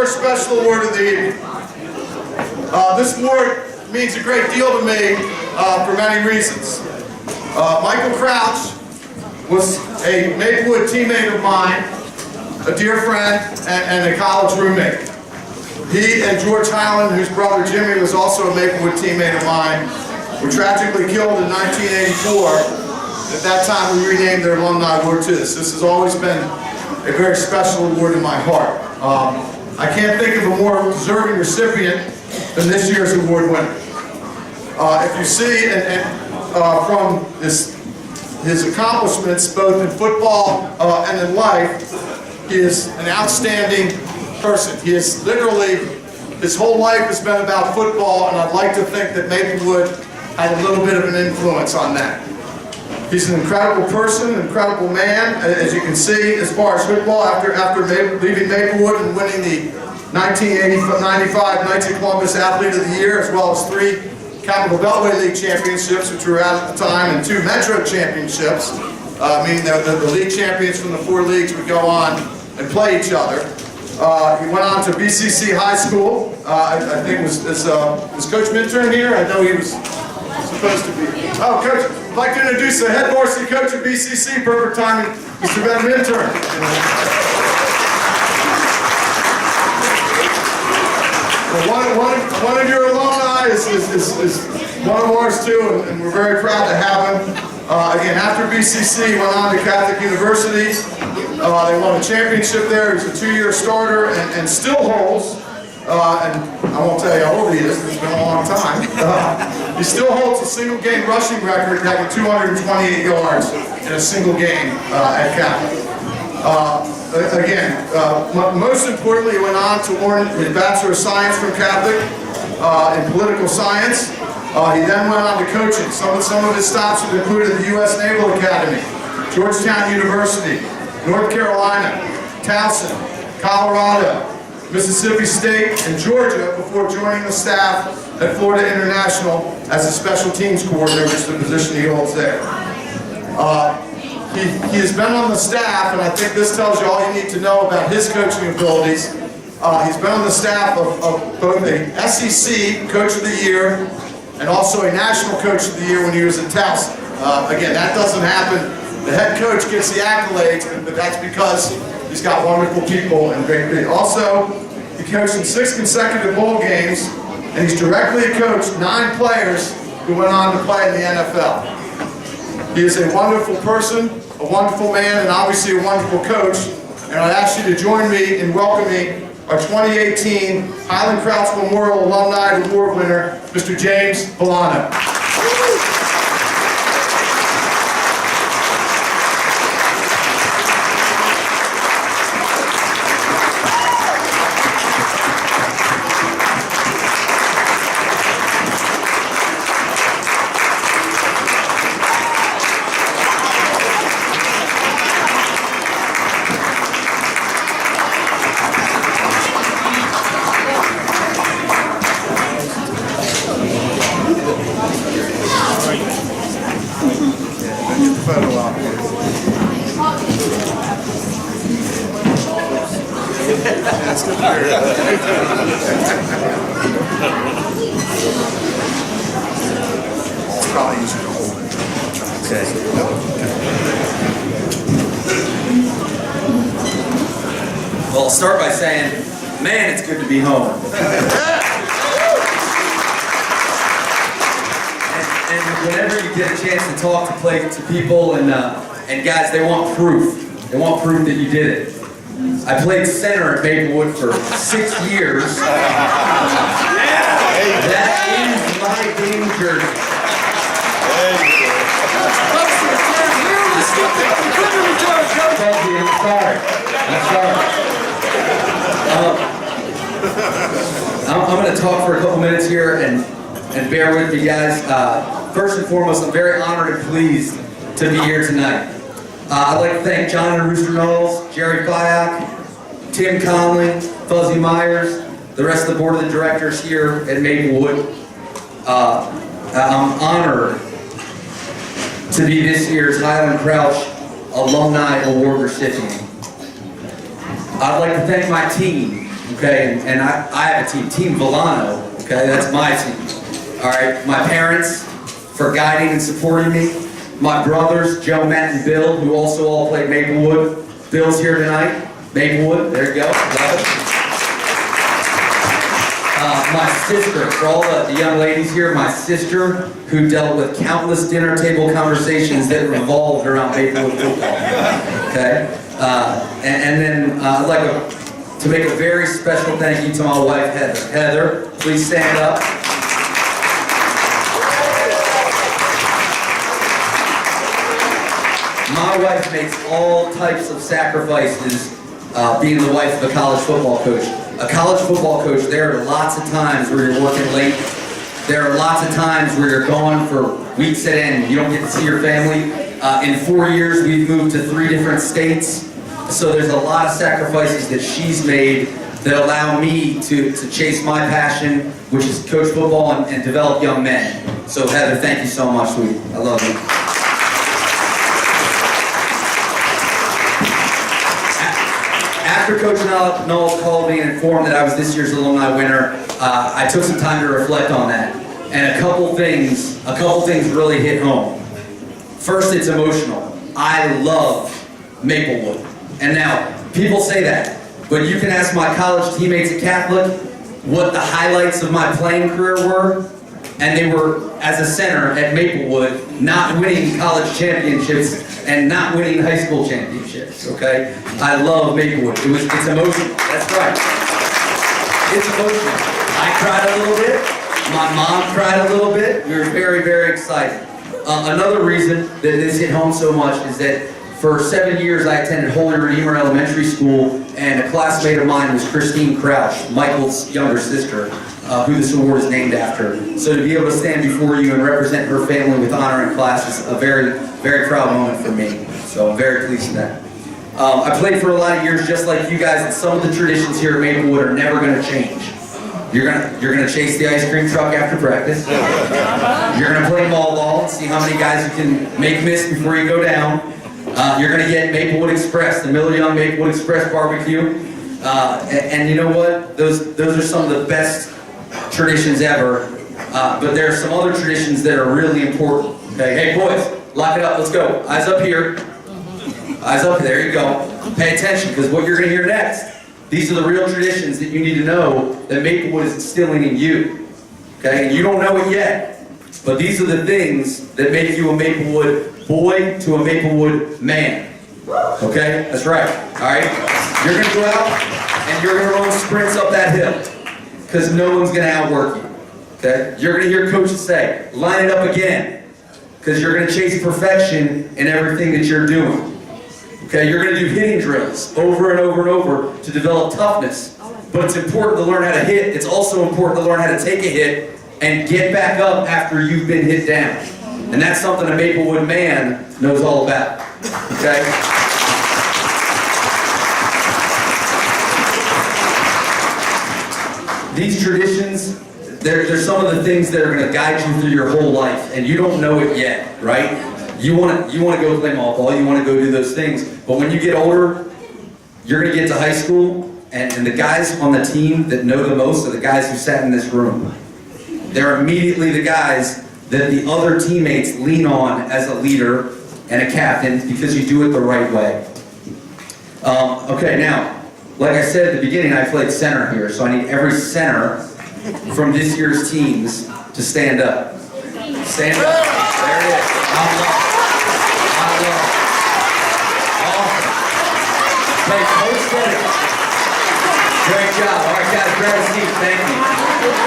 first special award of the evening. This award means a great deal to me for many reasons. Michael Crouch was a Maplewood teammate of mine, a dear friend, and a college roommate. He and George Hylind, whose brother Jimmy was also a Maplewood teammate of mine, were tragically killed in 1984. At that time, we renamed their Alumni Award to this. This has always been a very special award in my heart. I can't think of a more deserving recipient than this year's award winner. If you see from his accomplishments, both in football and in life, he is an outstanding person. He is literally, his whole life has been about football, and I'd like to think that Maplewood had a little bit of an influence on that. He's an incredible person, an incredible man, as you can see, as far as football, after leaving Maplewood and winning the 1995 Knights of Columbus Athlete of the Year, as well as 3 Capital Beltway League championships, which were out at the time, and 2 Metro championships, meaning that the league champions from the 4 leagues would go on and play each other. He went on to BCC High School. I think was Coach Minturn here? I know he was supposed to be. Oh, Coach, I'd like to introduce the head varsity coach of BCC, perfect timing, Mr. Ben Minturn. Well, one of your alumni is one of ours too, and we're very proud to have him. Again, after BCC, he went on to Catholic University. They won a championship there. He's a 2-year starter and still holds, and I won't tell you how old he is, it's been a long time. He still holds a single game rushing record, having 228 yards in a single game at Catholic. Most importantly, he went on to earn his Bachelor of Science from Catholic in political science. He then went on to coaching. Some of his stops have included the U.S. Naval Academy, Georgetown University, North Carolina, Towson, Colorado, Mississippi State, and Georgia before joining the staff at Florida International as a special teams coordinator, which is the position he holds there. He has been on the staff, and I think this tells you all you need to know about his coaching abilities. He's been on the staff of both a SEC Coach of the Year and also a National Coach of the Year when he was at Towson. Again, that doesn't happen. The head coach gets the accolades, but that's because he's got wonderful people and great people. Also, he coached in 6 consecutive bowl games, and he's directly coached 9 players who went on to play in the NFL. He is a wonderful person, a wonderful man, and obviously a wonderful coach. And I'd ask you to join me in welcoming our 2018 Hylind Crouch Memorial Alumni Award winner, Mr. James Vollono. Probably easier to hold it. Okay. Well, I'll start by saying, man, it's good to be home. and whenever you get a chance to talk to people and guys, they want proof. They want proof that you did it. I played center at Maplewood for 6 years. That is my game jersey. I'm going to talk for a couple minutes here and bear with me, guys. First and foremost, I'm very honored and pleased to be here tonight. I'd like to thank John and Rooster Knowles, Jerry Fyack, Tim Conley, Fuzzy Myers, the rest of the board of the directors here at Maplewood. I'm honored to be this year's Hylind Crouch Alumni Award recipient. I'd like to thank my team, okay? And I have a team, Team Vollono, okay? That's my team. All right, my parents for guiding and supporting me. My brothers, Joe, Matt, and Bill, who also all played Maplewood. Bill's here tonight. Maplewood, there you go. Love it. My sister, for all the young ladies here, my sister, who dealt with countless dinner table conversations that revolved around Maplewood football. Okay? And then I'd like to make a very special thank you to my wife, Heather. Heather, please stand up. My wife makes all types of sacrifices being the wife of a college football coach. A college football coach, there are lots of times where you're working late. There are lots of times where you're gone for weeks at end. You don't get to see your family. In 4 years, we've moved to 3 different states. So there's a lot of sacrifices that she's made that allow me to chase my passion, which is coach football and develop young men. So Heather, thank you so much, sweetie. I love you. After Coach Knowles called me and informed that I was this year's Alumni winner, I took some time to reflect on that. And a couple things really hit home. First, it's emotional. I love Maplewood. And now, people say that, but you can ask my college teammates at Catholic what the highlights of my playing career were, and they were as a center at Maplewood, not winning college championships and not winning high school championships, okay? I love Maplewood. It's emotional. That's right. It's emotional. I cried a little bit. My mom cried a little bit. We were very, very excited. Another reason that this hit home so much is that for 7 years I attended Holy Redeemer Elementary School, and a classmate of mine was Christine Crouch, Michael's younger sister, who this award is named after. So to be able to stand before you and represent her family with honor in class is a very, very proud moment for me. So I'm very pleased with that. I played for a lot of years just like you guys, and some of the traditions here at Maplewood are never going to change. You're gonna chase the ice cream truck after practice. You're gonna play ball and see how many guys you can make miss before you go down. You're gonna get Maplewood Express, the Miller Young Maplewood Express barbecue. And you know what? Those are some of the best traditions ever. But there are some other traditions that are really important. Okay, hey boys, lock it up, let's go. Eyes up here. Eyes up, there you go. Pay attention, because what you're gonna hear next, these are the real traditions that you need to know that Maplewood is instilling in you. Okay, and you don't know it yet, but these are the things that make you a Maplewood boy to a Maplewood man. Okay, that's right. All right, you're gonna go out and you're gonna run sprints up that hill, because no one's gonna outwork you. Okay, you're gonna hear coaches say, line it up again, because you're gonna chase perfection in everything that you're doing. Okay, you're going to do hitting drills over and over and over to develop toughness. But it's important to learn how to hit. It's also important to learn how to take a hit and get back up after you've been hit down. And that's something a Maplewood man knows all about. Okay? These traditions, they're some of the things that are going to guide you through your whole life, and you don't know it yet, right? You want to go play ball, you want to go do those things, but when you get older, you're going to get to high school, and the guys on the team that know the most are the guys who sat in this room. They're immediately the guys that the other teammates lean on as a leader and a captain, because you do it the right way. Okay, now, like I said at the beginning, I played center here, so I need every center from this year's teams to stand up. Stand up. There it is. Hey, Coach said it. Great job. All right, guys, grab a seat. Thank you.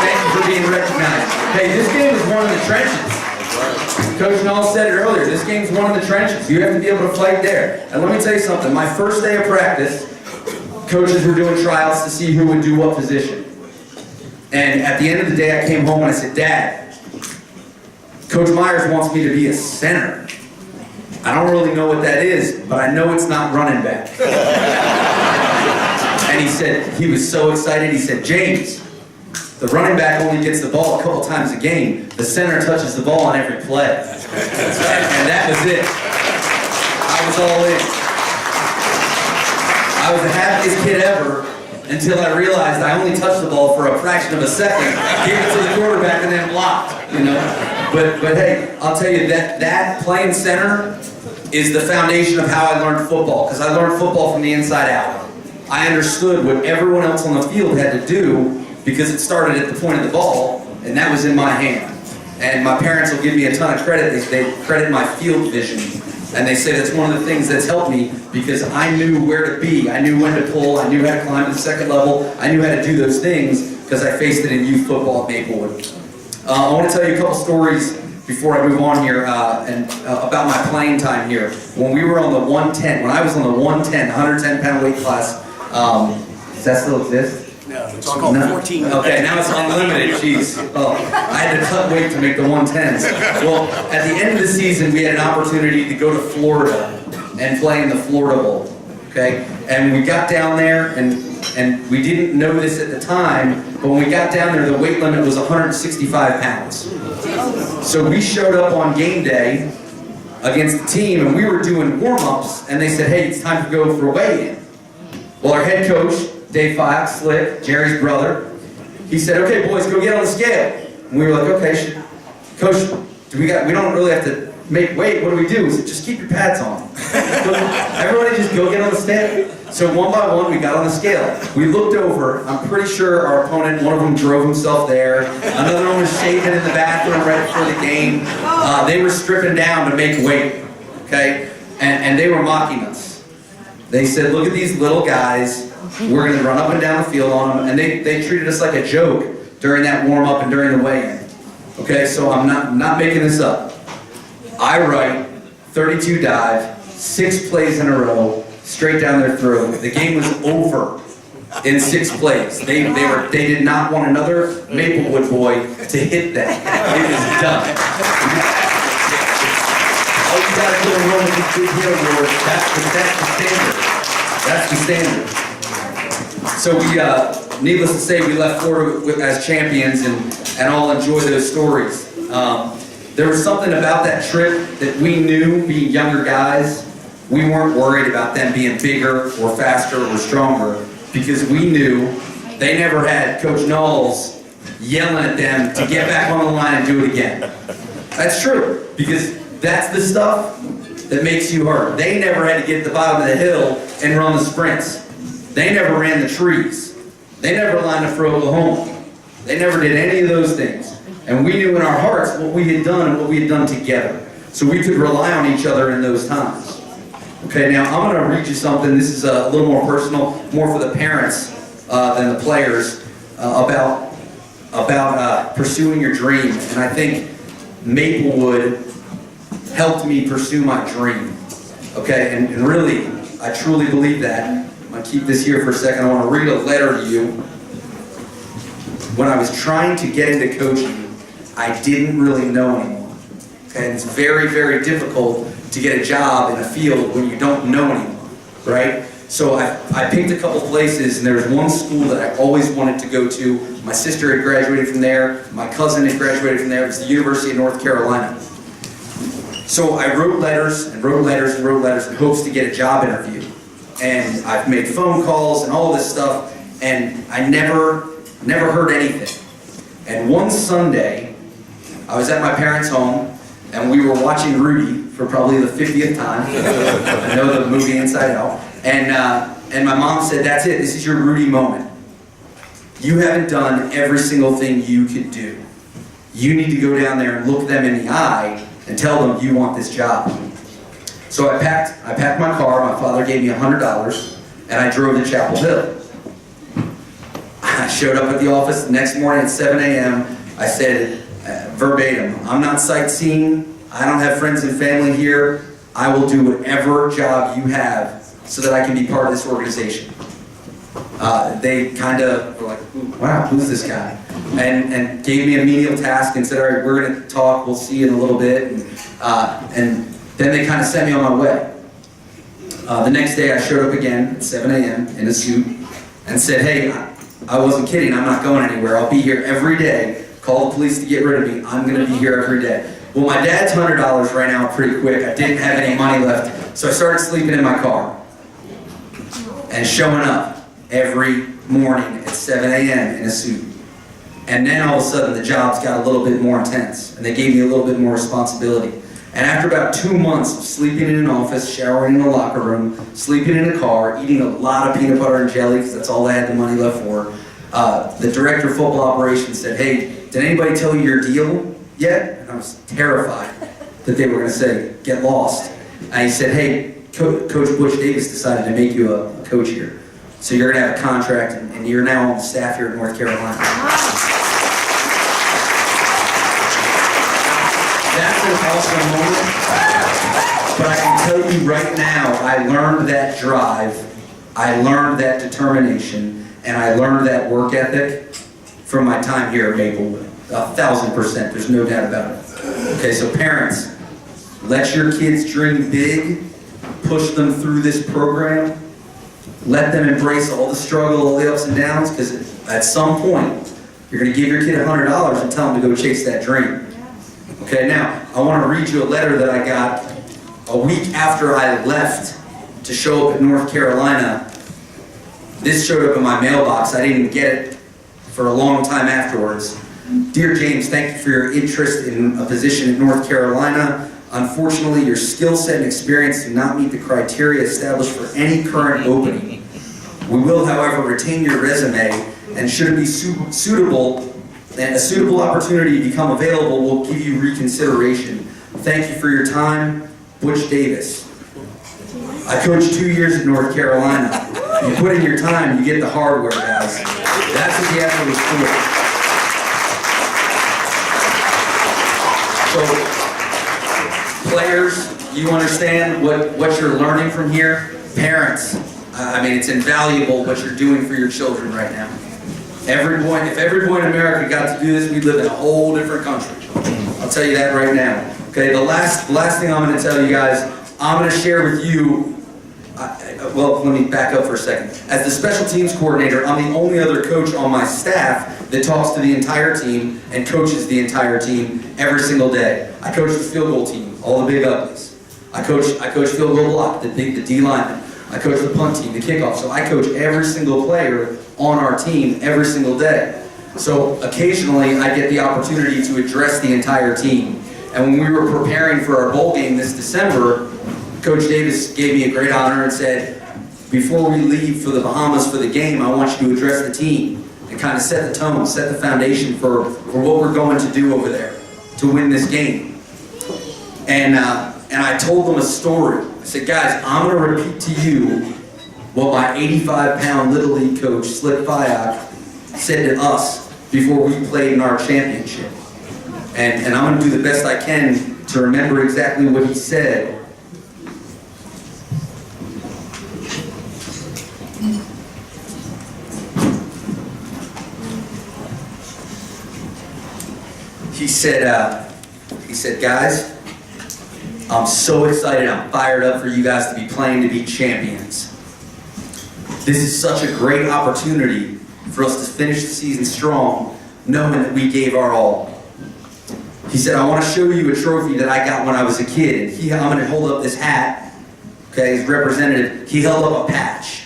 Thank you for being recognized. Hey, this game is one of the trenches. Coach Knowles said it earlier. This game's one of the trenches. You have to be able to fight there. And let me tell you something. My first day of practice, coaches were doing tryouts to see who would do what position. And at the end of the day, I came home and I said, Dad, Coach Myers wants me to be a center. I don't really know what that is, but I know it's not running back. And he said, he was so excited, he said, James, the running back only gets the ball a couple times a game. The center touches the ball on every play. And that was it. I was all in. I was the happiest kid ever until I realized I only touched the ball for a fraction of a second, gave it to the quarterback, and then blocked, you know. But hey, I'll tell you that playing center is the foundation of how I learned football, because I learned football from the inside out. I understood what everyone else on the field had to do because it started at the point of the ball, and that was in my hand. And my parents will give me a ton of credit. They credit my field vision. And they say that's one of the things that's helped me because I knew where to be. I knew when to pull. I knew how to climb to the second level. I knew how to do those things because I faced it in youth football at Maplewood. I want to tell you a couple stories before I move on here about my playing time here. When we were on the 110, when I was on the 110, 110-pound weight class, does that still exist? No, it's all called 14. Okay, now it's unlimited, jeez. Oh, I had to cut weight to make the 110s. Well, at the end of the season, we had an opportunity to go to Florida and play in the Florida Bowl, okay? And we got down there, and we didn't know this at the time, but when we got down there, the weight limit was 165 pounds. So we showed up on game day against the team, and we were doing warm-ups, and they said, hey, it's time to go for a weigh-in. Well, our head coach, Dave Fox, Slick, Jerry's brother, he said, okay, boys, go get on the scale. And we were like, okay, Coach, we don't really have to make weight. What do we do? He said, just keep your pads on. Everybody just go get on the scale. So one by one, we got on the scale. We looked over. I'm pretty sure our opponent, one of them drove himself there. Another one was shaving in the bathroom right before the game. They were stripping down to make weight, okay? And they were mocking us. They said, look at these little guys. We're going to run up and down the field on them. And they treated us like a joke during that warm-up and during the weigh-in. Okay, so I'm not making this up. I write 32 dive, 6 plays in a row, straight down their throat. The game was over in 6 plays. They did not want another Maplewood boy to hit them. It was done. All you gotta do is run with these big hero awards. That's the standard. So we, needless to say, we left Florida as champions, and I'll enjoy those stories. There was something about that trip that we knew, being younger guys, we weren't worried about them being bigger or faster or stronger, because we knew they never had Coach Knowles yelling at them to get back on the line and do it again. That's true, because that's the stuff that makes you hurt. They never had to get to the bottom of the hill and run the sprints. They never ran the trees. They never lined up for Oklahoma. They never did any of those things. And we knew in our hearts what we had done and what we had done together. So we could rely on each other in those times. Okay, now I'm going to read you something. This is a little more personal, more for the parents than the players, about pursuing your dream. And I think Maplewood helped me pursue my dream. Okay, and really, I truly believe that. I'm going to keep this here for a second. I want to read a letter to you. When I was trying to get into coaching, I didn't really know anyone. Okay, and it's very, very difficult to get a job in a field when you don't know anyone, right? So I picked a couple places, and there was one school that I always wanted to go to. My sister had graduated from there. My cousin had graduated from there. It was the University of North Carolina. So I wrote letters and wrote letters and wrote letters in hopes to get a job interview. And I've made phone calls and all this stuff, and I never heard anything. And one Sunday, I was at my parents' home, and we were watching Rudy for probably the 50th time. I know the movie Inside Out. And my mom said, that's it, this is your Rudy moment. You haven't done every single thing you could do. You need to go down there and look them in the eye and tell them you want this job. So I packed my car. My father gave me $100, and I drove to Chapel Hill. I showed up at the office the next morning at 7 a.m. I said, verbatim, I'm not sightseeing. I don't have friends and family here. I will do whatever job you have so that I can be part of this organization. They kind of were like, wow, who's this guy? And gave me a menial task and said, all right, we're going to talk. We'll see you in a little bit. And then they kind of sent me on my way. The next day I showed up again at 7 a.m. in a suit and said, hey, I wasn't kidding. I'm not going anywhere. I'll be here every day. Call the police to get rid of me. I'm going to be here every day. Well, my dad's $100 ran out pretty quick. I didn't have any money left, so I started sleeping in my car and showing up. every morning at 7 a.m. in a suit. And then all of a sudden the jobs got a little bit more intense and they gave me a little bit more responsibility. And after about 2 months of sleeping in an office, showering in a locker room, sleeping in a car, eating a lot of peanut butter and jelly because that's all I had the money left for, the director of football operations said, "Hey, did anybody tell you your deal yet?" And I was terrified that they were going to say, "Get lost." And he said, "Hey, Coach Butch Davis decided to make you a coach here. So you're going to have a contract and you're now on the staff here in North Carolina." That's an awesome moment, but I can tell you right now, I learned that drive, I learned that determination, and I learned that work ethic from my time here at Maplewood. 1,000%, there's no doubt about it. Okay, so parents, let your kids dream big, push them through this program, let them embrace all the struggle, all the ups and downs, because at some point, you're going to give your kid $100 and tell them to go chase that dream. Okay, now, I want to read you a letter that I got a week after I left to show up at North Carolina. This showed up in my mailbox. I didn't get it for a long time afterwards. "Dear James, thank you for your interest in a position at North Carolina. Unfortunately, your skill set and experience do not meet the criteria established for any current opening. We will, however, retain your resume, and should it be suitable, and a suitable opportunity to become available, we'll give you reconsideration. Thank you for your time, Butch Davis." I coached 2 years at North Carolina. You put in your time, you get the hardware, guys. That's what the effort was for. So, players, you understand what you're learning from here? Parents, I mean, it's invaluable what you're doing for your children right now. If every boy in America got to do this, we'd live in a whole different country. I'll tell you that right now. Okay, the last thing I'm going to tell you guys, I'm going to share with you, well, let me back up for a second. As the special teams coordinator, I'm the only other coach on my staff that talks to the entire team and coaches the entire team every single day. I coach the field goal team, all the big uglies. I coach field goal block, the D lineman. I coach the punt team, the kickoff. So I coach every single player on our team every single day. So occasionally I get the opportunity to address the entire team. And when we were preparing for our bowl game this December, Coach Davis gave me a great honor and said, "Before we leave for the Bahamas for the game, I want you to address the team and kind of set the tone, set the foundation for what we're going to do over there to win this game." And I told them a story. I said, "Guys, I'm going to repeat to you what my 85-pound Little League coach, Slick Fyock, said to us before we played in our championship. And I'm going to do the best I can to remember exactly what he said." He said, "Guys, I'm so excited, I'm fired up for you guys to be playing to be champions. This is such a great opportunity for us to finish the season strong, knowing that we gave our all." He said, "I want to show you a trophy that I got when I was a kid." And I'm going to hold up this hat, okay, his representative. He held up a patch.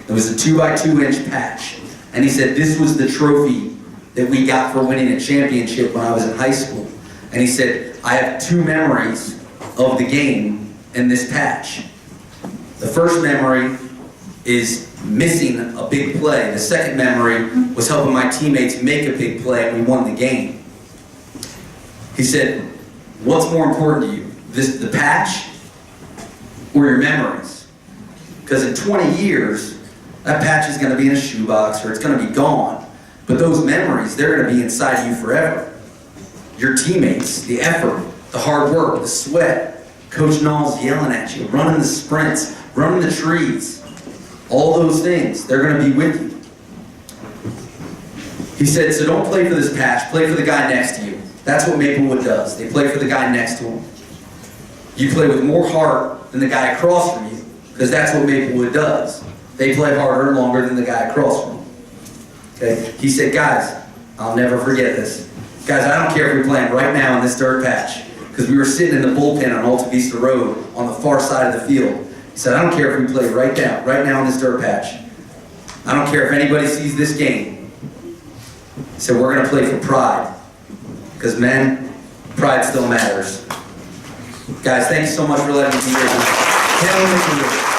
It was a 2x2-inch patch. And he said, "This was the trophy that we got for winning a championship when I was in high school." And he said, "I have 2 memories of the game in this patch. The first memory is missing a big play. The second memory was helping my teammates make a big play and we won the game." He said, "What's more important to you, the patch or your memories? Because in 20 years, that patch is going to be in a shoebox or it's going to be gone. But those memories, they're going to be inside you forever. Your teammates, the effort, the hard work, the sweat, Coach Knowles yelling at you, running the sprints, running the trees, all those things, they're going to be with you." He said, "So don't play for this patch, play for the guy next to you." That's what Maplewood does. They play for the guy next to him. You play with more heart than the guy across from you, because that's what Maplewood does. They play harder and longer than the guy across from them. Okay? He said, "Guys, I'll never forget this. Guys, I don't care if we're playing right now in this dirt patch," because we were sitting in the bullpen on Alta Vista Road on the far side of the field. He said, "I don't care if we play right now in this dirt patch. I don't care if anybody sees this game. He said, we're going to play for pride. Because men, pride still matters. Guys, thank you so much for letting me be here.